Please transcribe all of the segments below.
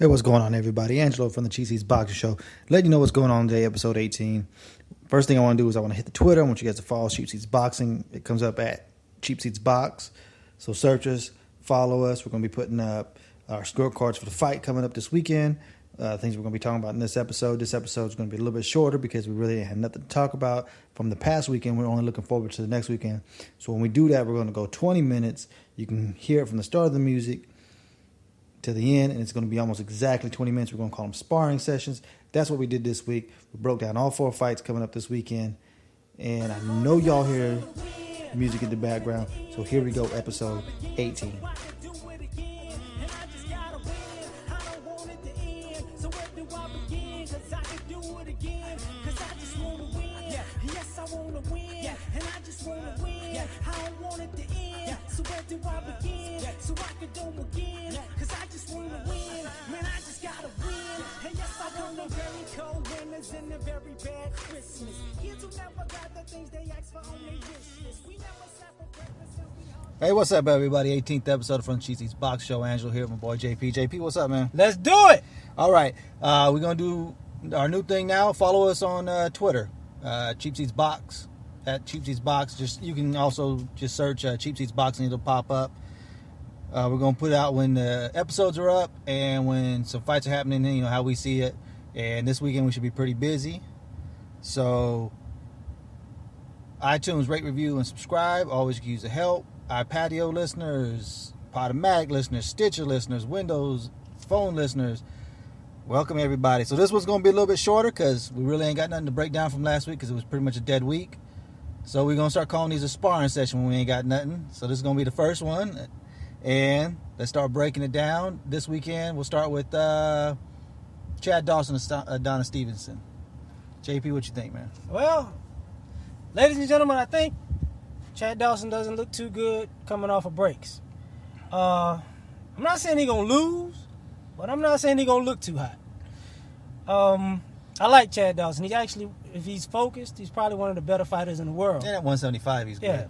Hey, what's going on, everybody? Angelo from the Cheap Seats Boxing Show. Letting you know what's going on today, episode 18. First thing I want to do is I want to hit the Twitter. I want you guys to follow Cheap Seats Boxing. It comes up at Cheap Seats Box. So search us, follow us. We're going to be putting up our scorecards for the fight coming up this weekend. Things we're going to be talking about in this episode. This episode is going to be a little bit shorter because we really have nothing to talk about from the past weekend. We're only looking forward to the next weekend. So when we do that, we're going to go 20 minutes. You can hear it from the start of the music to the end, and it's going to be almost exactly 20 minutes. We're going to call them sparring sessions. That's what we did this week. We broke down all 4 fights coming up this weekend, and I know y'all hear music in the background, so here we go, episode 18. Hey, what's up, everybody? 18th episode from the Cheap Seats Box Show. Angelo here with my boy JP. JP, what's up, man? Let's do it. All right, we're gonna do our new thing now. Follow us on Twitter, Cheap Seats Box at Cheap Seats Box. You can also just search Cheap Seats Box and it'll pop up. We're gonna put out when the episodes are up and when some fights are happening. You know how we see it. And this weekend we should be pretty busy. So iTunes, rate, review, and subscribe. Always could use the help. Our patio listeners, Podomatic listeners, Stitcher listeners, Windows Phone listeners, welcome everybody. So this one's going to be a little bit shorter because we really ain't got nothing to break down from last week because it was pretty much a dead week. So we're going to start calling these a sparring session when we ain't got nothing. So this is going to be the first one. And let's start breaking it down. This weekend we'll start with Chad Dawson and Adonis Stevenson. JP, what you think, man? Well, ladies and gentlemen, I think Chad Dawson doesn't look too good coming off of breaks. I'm not saying he's going to lose, but I'm not saying he's going to look too hot. I like Chad Dawson. He actually, if he's focused, he's probably one of the better fighters in the world. And at 175, he's good. Yeah.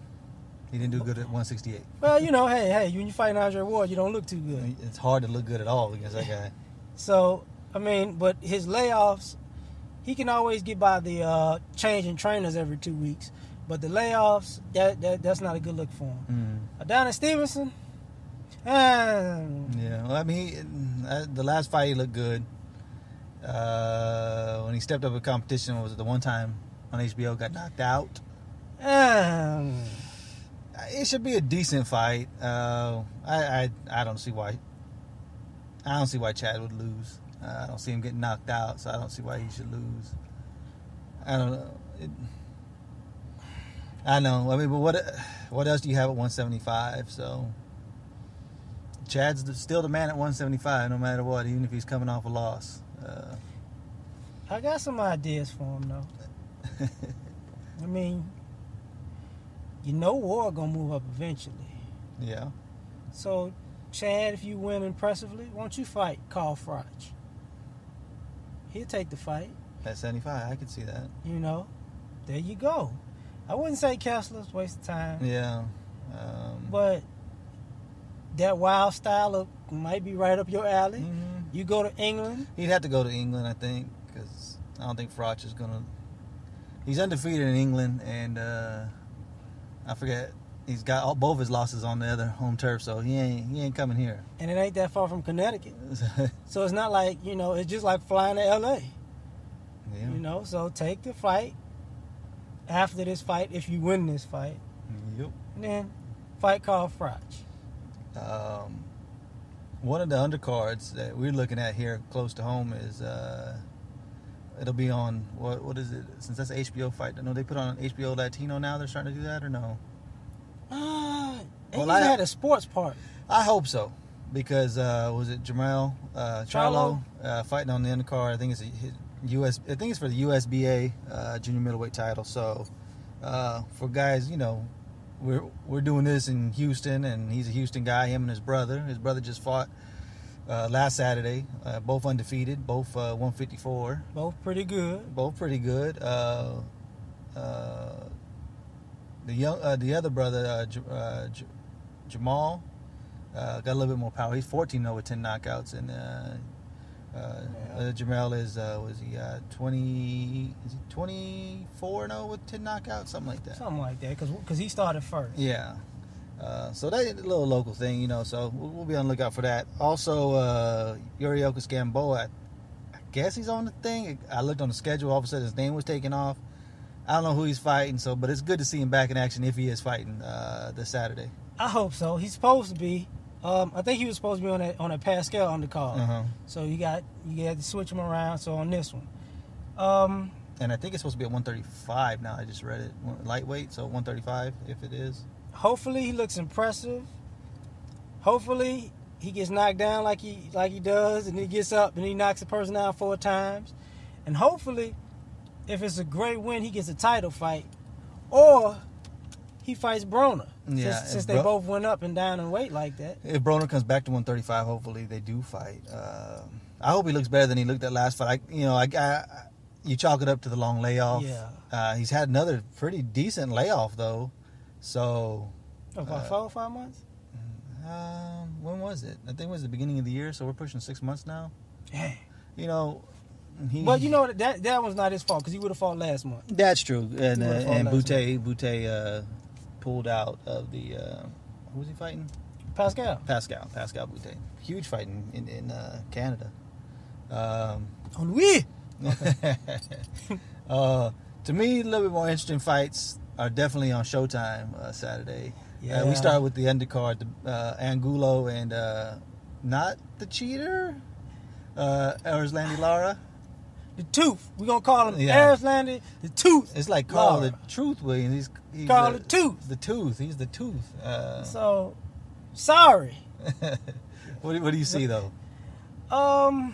He didn't do good at 168. Well, you know, hey, when you fight Andre Ward, you don't look too good. It's hard to look good at all against that guy. So, I mean, but his layoffs, he can always get by the changing trainers every 2 weeks. But the layoffs, that's not a good look for him. Adonis Stevenson, yeah. Well, I mean, the last fight he looked good. When he stepped up a competition, was it the one time on HBO got knocked out? It should be a decent fight. I don't see why. I don't see why Chad would lose. I don't see him getting knocked out, so I don't see why he should lose. I don't know. I know. I mean, but what else do you have at 175? So Chad's still the man at 175, no matter what, even if he's coming off a loss. I got some ideas for him, though. I mean, you know Ward gonna move up eventually. Yeah. So, Chad, if you win impressively, why don't you fight Carl Froch? He'll take the fight. At 75, I could see that. You know, there you go. I wouldn't say Kessler's waste of time. Yeah. But that wild style might be right up your alley. Mm-hmm. You go to England. He'd have to go to England, I think, because I don't think Froch is going to... He's undefeated in England, and I forget, he's got both his losses on the other home turf, so he ain't coming here. And it ain't that far from Connecticut. So it's not like, you know, it's just like flying to L.A. Yeah. You know, so take the fight after this fight, if you win this fight. Yep. And then fight Carl Froch. One of the undercards that we're looking at here close to home is it'll be on what is it? Since that's an HBO fight, I know they put on HBO Latino now. They're starting to do that, or no? They had a sports part. I hope so, because was it Jermell Charlo fighting on the undercard? I think it's I think it's for the USBA junior middleweight title. So for guys, you know, we're doing this in Houston, and he's a Houston guy. Him and his brother. His brother just fought last Saturday. Both undefeated. Both 154. Both pretty good. The other brother, Jermell, got a little bit more power. He's 14-0 with 10 knockouts, and Jermell is was he 20? Is he 24-0 with 10 knockouts, something like that? Something like that, because he started first. Yeah. So that's a little local thing, So we'll be on the lookout for that. Also, Yuriorkis Gamboa, I guess he's on the thing. I looked on the schedule. All of a sudden, his name was taken off. I don't know who he's fighting. But it's good to see him back in action if he is fighting this Saturday. I hope so. He's supposed to be. I think he was supposed to be on a Pascal undercard. Uh-huh. So you had to switch him around. So on this one, and I think it's supposed to be at 135 now. I just read it, lightweight. So 135 if it is. Hopefully he looks impressive. Hopefully he gets knocked down like he does, and he gets up and he knocks the person down 4 times. And hopefully, if it's a great win, he gets a title fight, or he fights Broner. Yeah, since they both went up and down in weight like that. If Broner comes back to 135, hopefully they do fight. I hope he looks better than he looked at last fight. You chalk it up to the long layoff. Yeah. He's had another pretty decent layoff though. So. About 4 or 5 months. When was it? I think it was the beginning of the year. So we're pushing 6 months now. Yeah. But that one's not his fault because he would have fought last month. That's true. And Boutte pulled out of the who was he fighting? Pascal Boutte. Huge fight in Canada. Oui. Okay. To me, a little bit more interesting fights are definitely on Showtime Saturday. Yeah. We start with the undercard, Angulo and not the cheater, Erislandy Lara. The Tooth. We're going to call him Erislandy the Tooth. It's like Carl the Truth Williams. He's Carl the Tooth. The Tooth. He's the Tooth. So, sorry. What do you see, though? I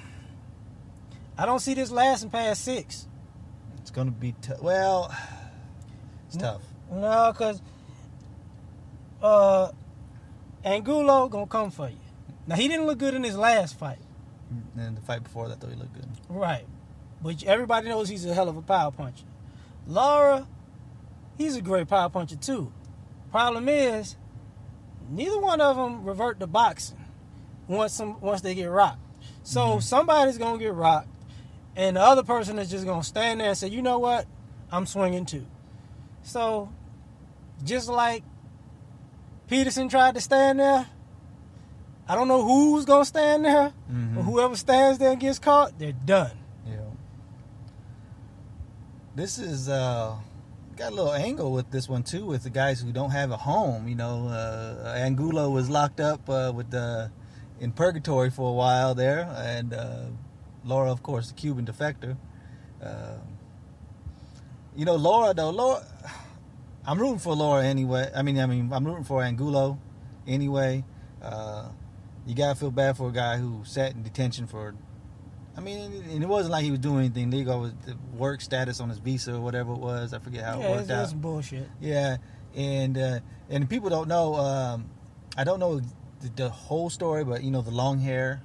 don't see this lasting past 6. It's going to be tough. Well, it's tough. No, because Angulo going to come for you. Now, he didn't look good in his last fight. And the fight before that, though, he looked good. Right. But everybody knows he's a hell of a power puncher. Lara, he's a great power puncher, too. Problem is, neither one of them revert to boxing once they get rocked. So somebody's going to get rocked, and the other person is just going to stand there and say, you know what, I'm swinging too. So, just like Peterson tried to stand there, I don't know who's going to stand there, but whoever stands there and gets caught, they're done. Yeah. This is got a little angle with this one too, with the guys who don't have a home. Angulo was locked up in purgatory for a while there, and Laura, of course, the Cuban defector. Laura, I'm rooting for Laura anyway. I mean, I'm rooting for Angulo anyway. You gotta feel bad for a guy who sat in detention for. And it wasn't like he was doing anything legal with the work status on his visa or whatever it was. I forget how it worked out. It's bullshit. Yeah, and people don't know. I don't know the whole story, but the long hair.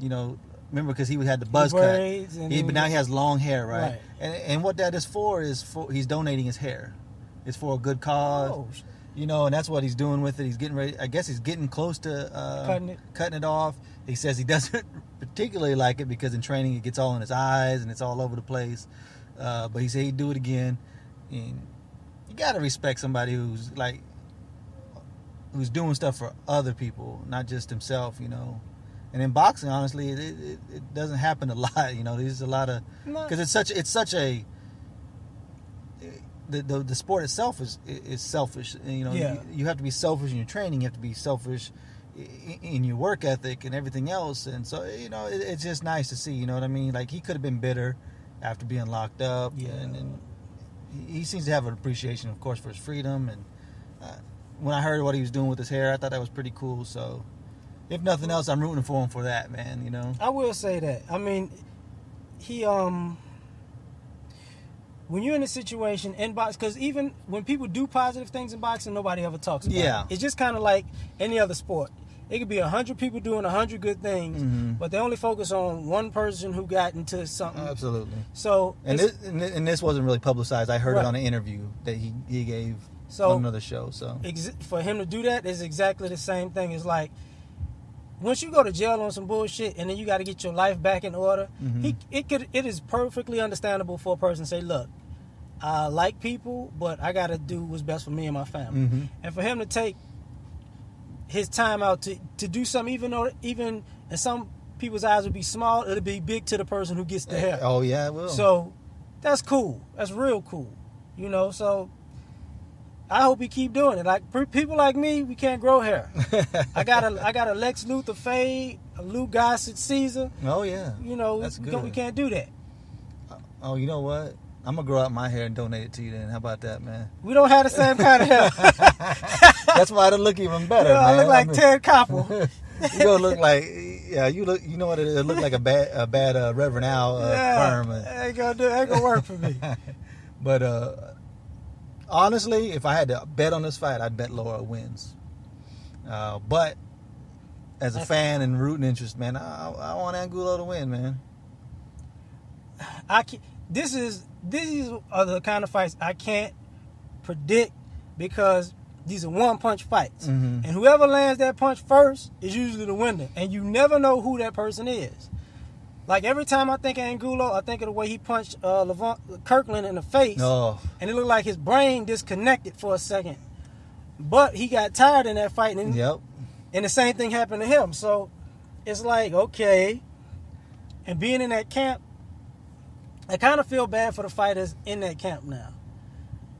Remember because he had the buzz cut. But now he has long hair, right? And what that is for he's donating his hair. It's for a good cause. Oh. And that's what he's doing with it. He's getting ready. I guess he's getting close to cutting it off. He says he doesn't particularly like it because in training it gets all in his eyes and it's all over the place. But he said he'd do it again. And you gotta respect somebody who's doing stuff for other people, not just himself. And in boxing, honestly, it doesn't happen a lot. There's a lot of because it's such a the sport itself is selfish. You have to be selfish in your training. You have to be selfish in your work ethic and everything else. And so it's just nice to see. You know what I mean? Like he could have been bitter after being locked up. Yeah. And he seems to have an appreciation, of course, for his freedom. And when I heard what he was doing with his hair, I thought that was pretty cool. So if nothing else, I'm rooting for him for that, man. I will say that. He when you're in a situation in boxing, because even when people do positive things in boxing, nobody ever talks about it. It's just kind of like any other sport. It could be 100 people doing 100 good things, but they only focus on one person who got into something. Absolutely. So and this wasn't really publicized. I heard it on an interview that he gave on another show. So for him to do that is exactly the same thing as like once you go to jail on some bullshit and then you got to get your life back in order, it is perfectly understandable for a person to say, look, I like people, but I got to do what's best for me and my family. And for him to take his time out to do something, even in some people's eyes would be small, it'll be big to the person who gets the help. Oh, yeah, it will. So that's cool. That's real cool. You know, so I hope he keep doing it. Like people like me, we can't grow hair. I got a Lex Luthor fade, a Lou Gossett Caesar. Oh yeah. You know, that's good. We can't do that. Oh, you know what? I'm gonna grow out my hair and donate it to you then. How about that, man? We don't have the same kind of hair. That's why it'll look even better, man. I look like Ted Koppel. You gonna look like, yeah, you look. You know what? It'll look like a bad Reverend Al perm. Ain't gonna work for me. But honestly, if I had to bet on this fight, I'd bet Laura wins. But as a fan and rooting interest, man, I want Angulo to win, man. These are the kind of fights I can't predict because these are one-punch fights. And whoever lands that punch first is usually the winner. And you never know who that person is. Like, every time I think of Angulo, I think of the way he punched Kirkland in the face. Oh. And it looked like his brain disconnected for a second. But he got tired in that fight. And, and the same thing happened to him. So it's like, okay. And being in that camp, I kind of feel bad for the fighters in that camp now.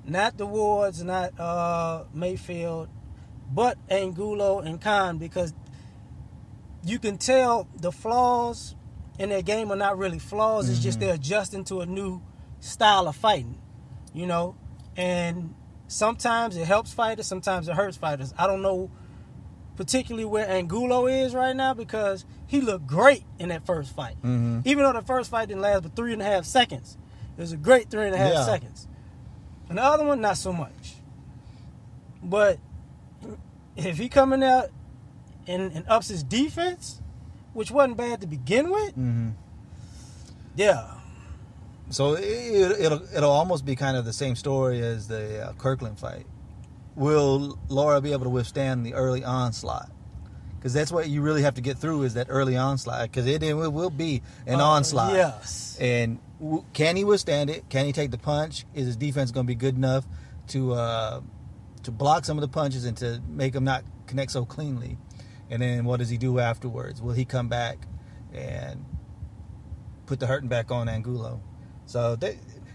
Not the Wards, not Mayfield, but Angulo and Khan, because you can tell the flaws in their game are not really flaws. It's just they're adjusting to a new style of fighting, you know. And sometimes it helps fighters, sometimes it hurts fighters. I don't know particularly where Angulo is right now because he looked great in that first fight. Even though the first fight didn't last but 3.5 seconds. It was a great 3.5 seconds. And the other one, not so much. But if he coming out and ups his defense, which wasn't bad to begin with, yeah. So it'll almost be kind of the same story as the Kirkland fight. Will Laura be able to withstand the early onslaught? Because that's what you really have to get through is that early onslaught. Because it will be an onslaught. Yes. And can he withstand it? Can he take the punch? Is his defense going to be good enough to block some of the punches and to make them not connect so cleanly? And then what does he do afterwards? Will he come back and put the hurting back on Angulo? So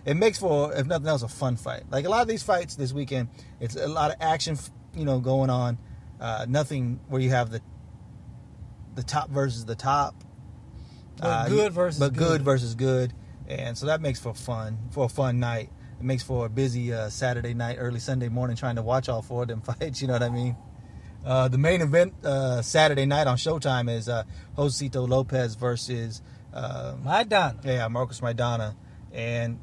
it makes for, if nothing else, a fun fight. Like a lot of these fights this weekend, it's a lot of action, going on. Nothing where you have the top versus the top. But good versus good. And so that makes for a fun night. It makes for a busy Saturday night, early Sunday morning trying to watch all four of them fights, you know what I mean? The main event Saturday night on Showtime is Josito Lopez versus Maidana. Yeah, Marcos Maidana. And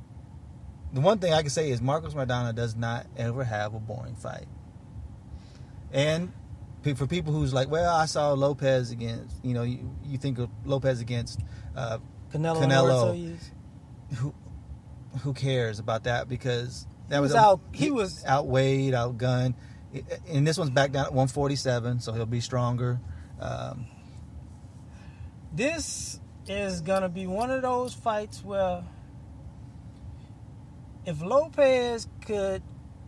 the one thing I can say is Marcos Maidana does not ever have a boring fight. And for people who's like, well, I saw Lopez against, you think of Lopez against Canelo. Who cares about that? Because that he was outweighed, outgunned. And this one's back down at 147, so he'll be stronger. This is going to be one of those fights where if Lopez could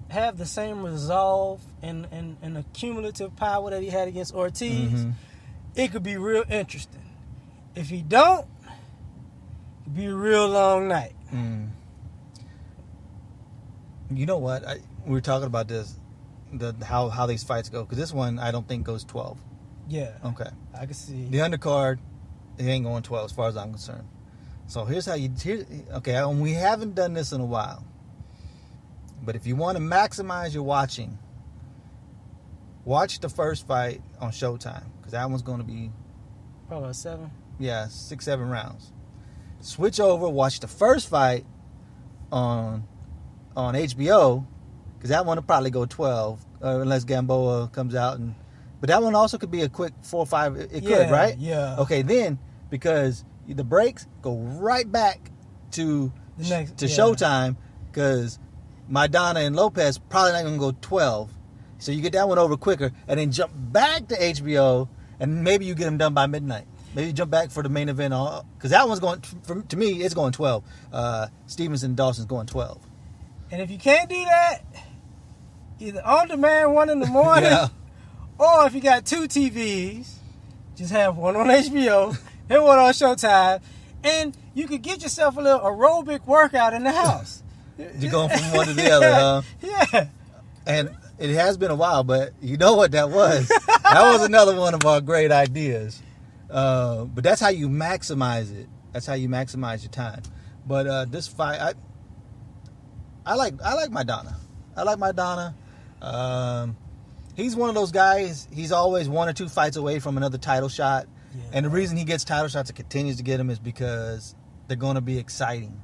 have the same resolve and the cumulative power that he had against Ortiz, it could be real interesting. If he don't, it'd be a real long night. You know what? We were talking about this, how these fights go, because this one I don't think goes 12. Yeah. Okay. I can see. The undercard, it ain't going 12 as far as I'm concerned. So here's how okay, we haven't done this in a while. But if you want to maximize your watching, watch the first fight on Showtime, because that one's going to be probably 7. Yeah, 6-7 rounds. Switch over, watch the first fight on HBO, because that one will probably go 12, unless Gamboa comes out but that one also could be a quick 4 or 5. It could, right? Yeah. Okay, then because the breaks go right back to Showtime, because Maidana and Lopez probably not going to go 12. So you get that one over quicker and then jump back to HBO and maybe you get them done by midnight. Maybe you jump back for the main event, because that one's going. To me, it's going 12. Stevenson and Dawson's going 12. And if you can't do that, either on demand 1 in the morning, or if you got 2 TVs, just have one on HBO and one on Showtime, and you could get yourself a little aerobic workout in the house. You're going from one to the other, huh? Yeah. And it has been a while, but you know what that was? That was another one of our great ideas. But that's how you maximize it. That's how you maximize your time. But this fight, I like Maidana. I like Maidana. He's one of those guys. He's always 1 or 2 fights away from another title shot. Yeah. And the reason he gets title shots and continues to get them is because they're going to be exciting.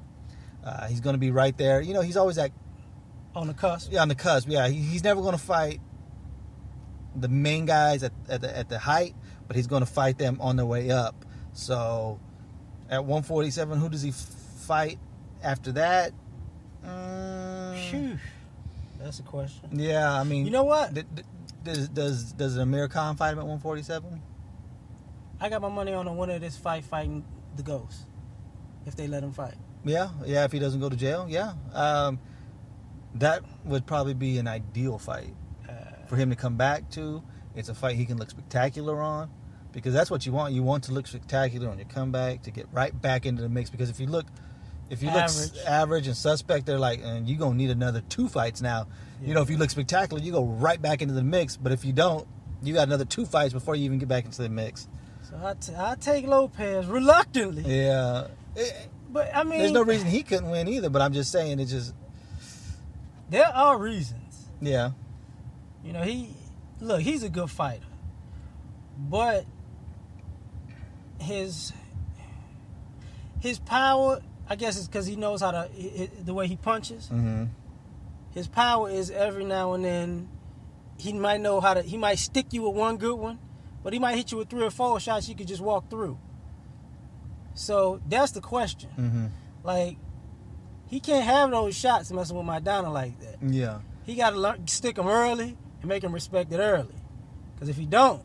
He's going to be right there. You know, he's always on the cusp. Yeah, on the cusp. Yeah, he's never going to fight the main guys at the height, but he's going to fight them on their way up. So at 147, who does he fight after that? Phew. That's a question. Yeah, I mean, you know what? Does Amir Khan fight him at 147? I got my money on the winner of this fight fighting the Ghost, if they let him fight. Yeah, if he doesn't go to jail, yeah. That would probably be an ideal fight for him to come back to. It's a fight he can look spectacular on, because that's what you want. You want to look spectacular on your comeback, to get right back into the mix. Because if you look average and suspect, they're like, and you're gonna need another 2 fights now. Yeah. You know, if you look spectacular, you go right back into the mix. But if you don't, you got another 2 fights before you even get back into the mix. So I take Lopez reluctantly. Yeah, but I mean, there's no reason he couldn't win either. But I'm just saying, it's just there are reasons. Yeah, you know, he's a good fighter, but his power, I guess, is because he knows how to the way he punches. Mm-hmm. His power is every now and then he might know how to. He might stick you with one good one, but he might hit you with 3 or 4 shots you could just walk through. So that's the question. Mm-hmm. Like, he can't have those shots messing with Maidana like that. Yeah, he got to stick them early and make him respect it early. Because if he don't,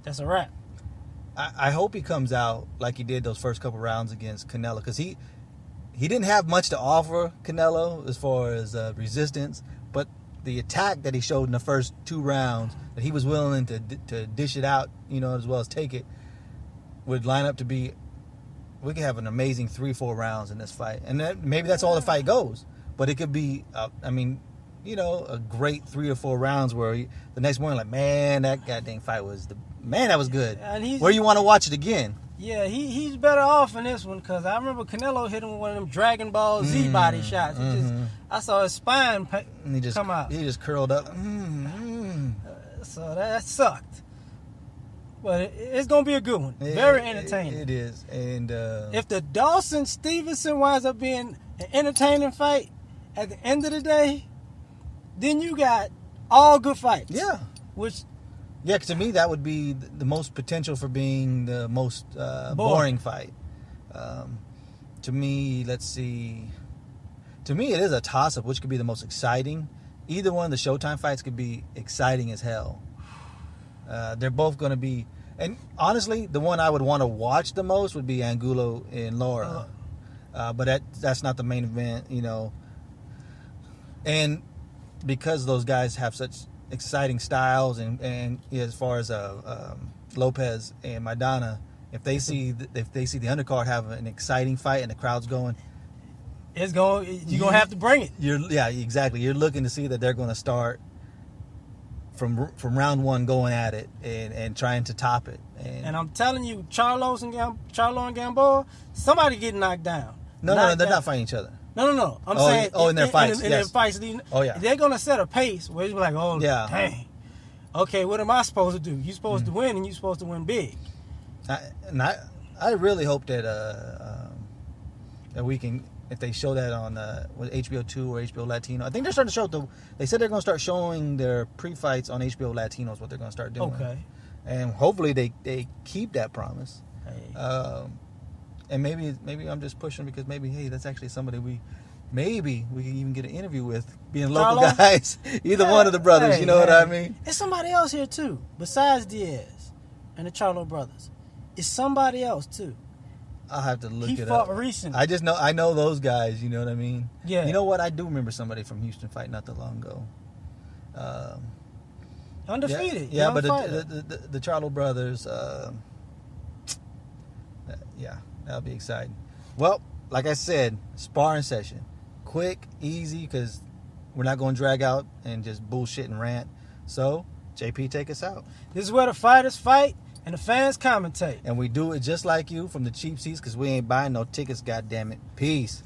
that's a wrap. I hope he comes out like he did those first couple rounds against Canelo, because he didn't have much to offer Canelo as far as resistance, but the attack that he showed in the first 2 rounds, that he was willing to dish it out, you know, as well as take it, would line up to be, we could have an amazing 3-4 rounds in this fight, and maybe that's all the fight goes, but it could be, a great 3 or 4 rounds where the next morning, like, man, that goddamn fight was that was good. Where you want to watch it again? Yeah, he's better off in this one, because I remember Canelo hit him with one of them Dragon Ball Z body shots. I saw his spine come out. He just curled up. So that sucked. But it's going to be a good one. Very entertaining. It is. And if the Dawson-Stevenson winds up being an entertaining fight at the end of the day, then you got all good fights. Yeah. Yeah, to me, that would be the most potential for being the most boring fight. To me, let's see. To me, it is a toss-up, which could be the most exciting. Either one of the Showtime fights could be exciting as hell. They're both going to be... And honestly, the one I would want to watch the most would be Angulo and Lara. But that's not the main event, you know. And because those guys have such exciting styles, and as far as Lopez and Maidana, if they see the undercard have an exciting fight and the crowd's going, you're gonna have to bring it. Yeah, exactly. You're looking to see that they're going to start from round 1 going at it and trying to top it. And I'm telling you, Charlo and Gamboa, somebody getting knocked down. No, they're not fighting each other. No. I'm saying in their fights. In their fights, they're gonna set a pace where you're like, oh, yeah, dang. Okay, what am I supposed to do? You're supposed to win, and you're supposed to win big. I really hope that that we can, if they show that on HBO 2 or HBO Latino. I think they're starting to show they said they're going to start showing their pre-fights on HBO Latino is what they're going to start doing. Okay. And hopefully they keep that promise. Hey. And maybe I'm just pushing because hey, that's actually somebody we can even get an interview with, being local guys. Either one of the brothers, you know what I mean? There's somebody else here too, besides Diaz. and the Charlo brothers. It's somebody else too. I'll have to look it up. He fought recently. I know those guys. You know what I mean? Yeah. You know what? I do remember somebody from Houston fight not that long ago. Undefeated. Yeah, but the Charlo brothers. Yeah, that'll be exciting. Well, like I said, sparring session, quick, easy, because we're not going to drag out and just bullshit and rant. So, JP, take us out. This is where the fighters fight and the fans commentate. And we do it just like you from the cheap seats because we ain't buying no tickets, goddammit. Peace.